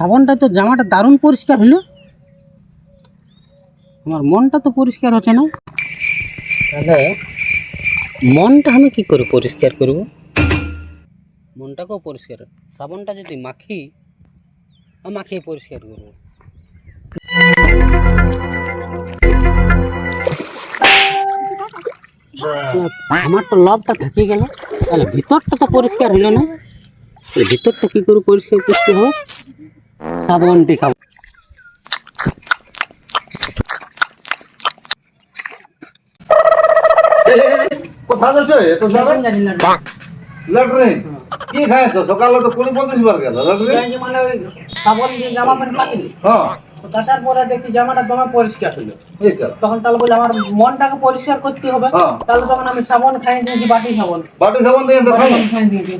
সাবানটা তো জামাটা দারুণ পরিষ্কার হলো, আমার মনটা তো পরিষ্কার হচ্ছে না। তাহলে মনটা আমি কি করে পরিষ্কার করব? মনটাকেও পরিষ্কার, সাবানটা যদি মাখিয়ে পরিষ্কার করবো। আমার তো লবটা থেকে গেল, তাহলে ভিতরটা তো পরিষ্কার হলো না। ভিতরটা কি করে পরিষ্কার করতে হবে? সাবানটি খাবো। কোথায় যাচ্ছে এত সারা ল্যাট্রিন কি খায় তো সকালে তো 20-25 বার গেল ল্যাট্রিন মানে সাবান দিয়ে জামা প্যান্ট কাটলি, হ্যাঁ কাটার পরে দেখি জামাটা দমে পরিষ্কার হলো। এই স্যার তখন তাহলে বলে আমার মনটাকে পরিষ্কার করতে হবে। হ্যাঁ। তাহলে তখন আমি সাবান খাই দিয়েছি, বাটি সাবান বাটি সাবান দিয়ে তো খাই খাই দিয়েছি।